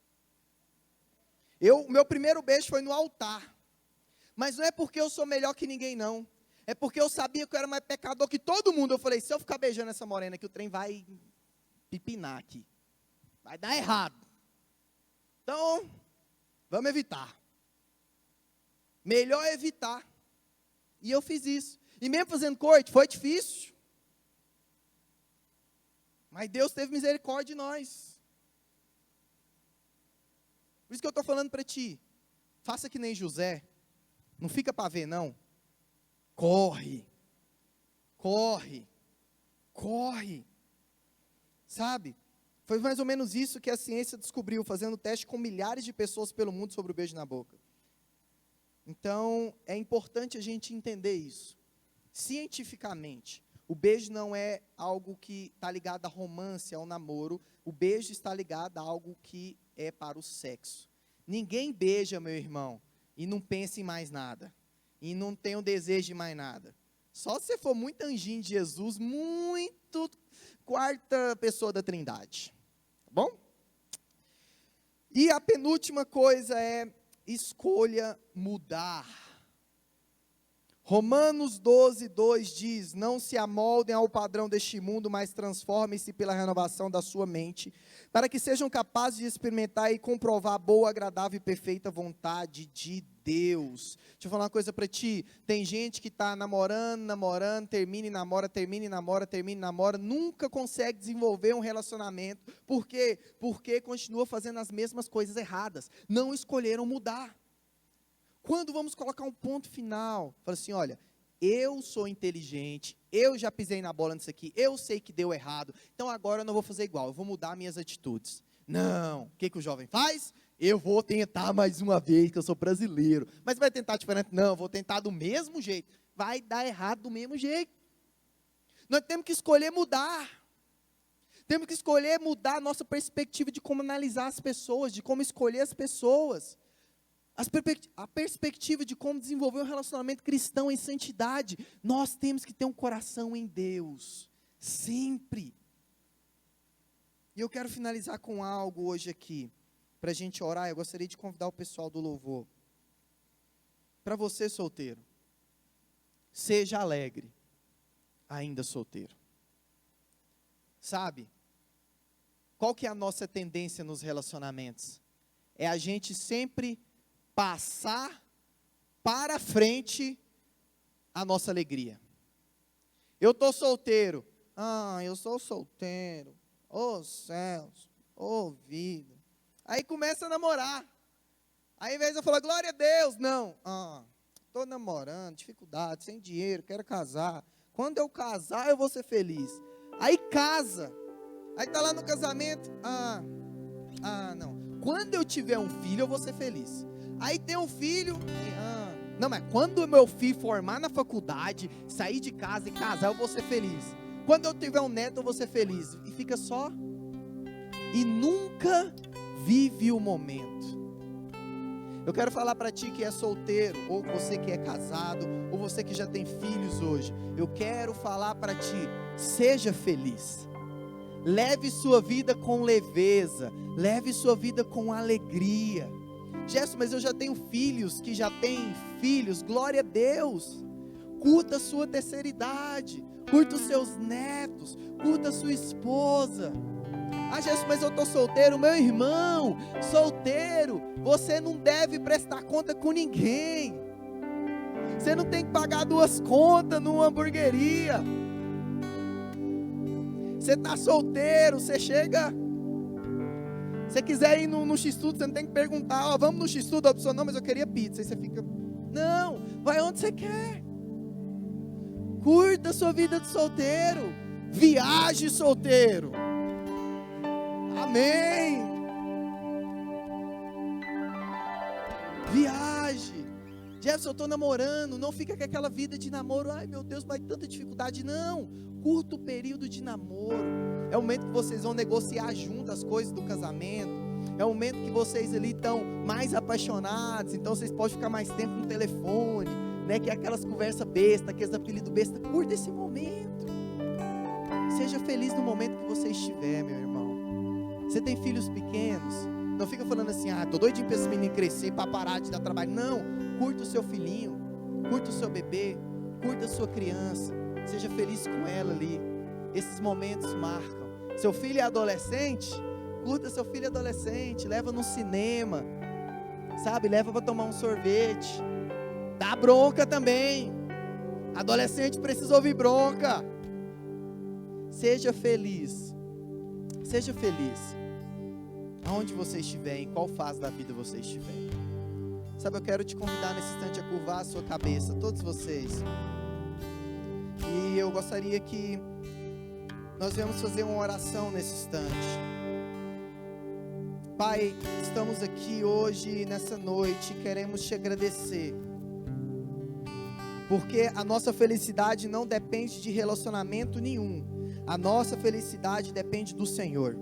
Meu primeiro beijo foi no altar. Mas não é porque eu sou melhor que ninguém, não. É porque eu sabia que eu era mais pecador que todo mundo. Eu falei, se eu ficar beijando essa morena aqui, o trem vai pipinar aqui. Vai dar errado. Então, vamos evitar. Melhor evitar. E eu fiz isso. E mesmo fazendo corte, foi difícil. Mas Deus teve misericórdia de nós. Por isso que eu estou falando para ti. Faça que nem José. Não fica para ver, não. Corre. Corre. Corre. Sabe? Foi mais ou menos isso que a ciência descobriu, fazendo teste com milhares de pessoas pelo mundo sobre o beijo na boca. Então, é importante a gente entender isso. Cientificamente, o beijo não é algo que está ligado a romance, ao namoro. O beijo está ligado a algo que é para o sexo. Ninguém beija, meu irmão, e não pensa em mais nada. E não tem o desejo de mais nada. Só se você for muito anjinho de Jesus, muito quarta pessoa da Trindade. Tá bom? E a penúltima coisa é escolha mudar. Romanos 12:2 diz: não se amoldem ao padrão deste mundo, mas transformem-se pela renovação da sua mente, para que sejam capazes de experimentar e comprovar a boa, agradável e perfeita vontade de Deus. Deixa eu falar uma coisa para ti. Tem gente que está namorando, termina e namora, nunca consegue desenvolver um relacionamento. Por quê? Porque continua fazendo as mesmas coisas erradas. Não escolheram mudar. Quando vamos colocar um ponto final, fala assim, olha, eu sou inteligente, eu já pisei na bola nisso aqui, eu sei que deu errado, então agora eu não vou fazer igual, eu vou mudar minhas atitudes. Não, o que o jovem faz? Eu vou tentar mais uma vez, que eu sou brasileiro. Mas vai tentar diferente? Não, eu vou tentar do mesmo jeito. Vai dar errado do mesmo jeito. Nós temos que escolher mudar. Temos que escolher mudar a nossa perspectiva de como analisar as pessoas, de como escolher as pessoas. A perspectiva de como desenvolver um relacionamento cristão em santidade. Nós temos que ter um coração em Deus, sempre. E eu quero finalizar com algo hoje aqui, para a gente orar. Eu gostaria de convidar o pessoal do louvor. Para você, solteiro, seja alegre, ainda solteiro. Sabe, qual que é a nossa tendência nos relacionamentos? É a gente sempre passar para frente a nossa alegria. Eu estou solteiro. Eu sou solteiro. Ô céus, ô vida. Aí começa a namorar. Aí, ao invés de eu falar, glória a Deus, não. Estou namorando, dificuldade, sem dinheiro, quero casar. Quando eu casar, eu vou ser feliz. Aí casa. Aí está lá no casamento. Não. Quando eu tiver um filho, eu vou ser feliz. Aí tem um filho. Não, mas quando o meu filho formar na faculdade, sair de casa e casar, eu vou ser feliz. Quando eu tiver um neto, eu vou ser feliz. E fica só. E nunca vive o momento. Eu quero falar para ti que é solteiro, ou você que é casado, ou você que já tem filhos hoje. Eu quero falar para ti, seja feliz. Leve sua vida com leveza. Leve sua vida com alegria. Gerson, mas eu já tenho filhos que já têm filhos. Glória a Deus. Curta a sua terceira idade. Curta os seus netos. Curta a sua esposa. Gerson, mas eu estou solteiro. Meu irmão, solteiro, você não deve prestar conta com ninguém. Você não tem que pagar 2 contas numa hamburgueria. Você está solteiro, você chega. Se quiser ir no X-Tudo, você não tem que perguntar, vamos no X-Tudo? A pessoa, não, mas eu queria pizza. Aí você fica, não, vai onde você quer. Curta a sua vida de solteiro. Viaje solteiro. Amém. Viaje. Jefferson, eu estou namorando. Não fica com aquela vida de namoro. Ai meu Deus, vai tanta dificuldade. Não, curta o período de namoro. É o momento que vocês vão negociar junto as coisas do casamento. É o momento que vocês ali estão mais apaixonados. Então vocês podem ficar mais tempo no telefone, né? Que é aquelas conversas besta, aqueles apelidos besta. Curta esse momento. Seja feliz no momento que você estiver, meu irmão. Você tem filhos pequenos? Não fica falando assim, tô doidinho para esse menino crescer, para parar de dar trabalho. Não, curta o seu filhinho, curta o seu bebê, curta a sua criança. Seja feliz com ela ali. Esses momentos marcam. Seu filho é adolescente? Curta seu filho adolescente. Leva no cinema. Sabe? Leva para tomar um sorvete. Dá bronca também. Adolescente precisa ouvir bronca. Seja feliz Seja feliz. Aonde você estiver, em qual fase da vida você estiver. Sabe, eu quero te convidar nesse instante a curvar a sua cabeça, todos vocês. E eu gostaria que nós viemos fazer uma oração nesse instante. Pai, estamos aqui hoje, nessa noite, e queremos te agradecer. Porque a nossa felicidade não depende de relacionamento nenhum. A nossa felicidade depende do Senhor.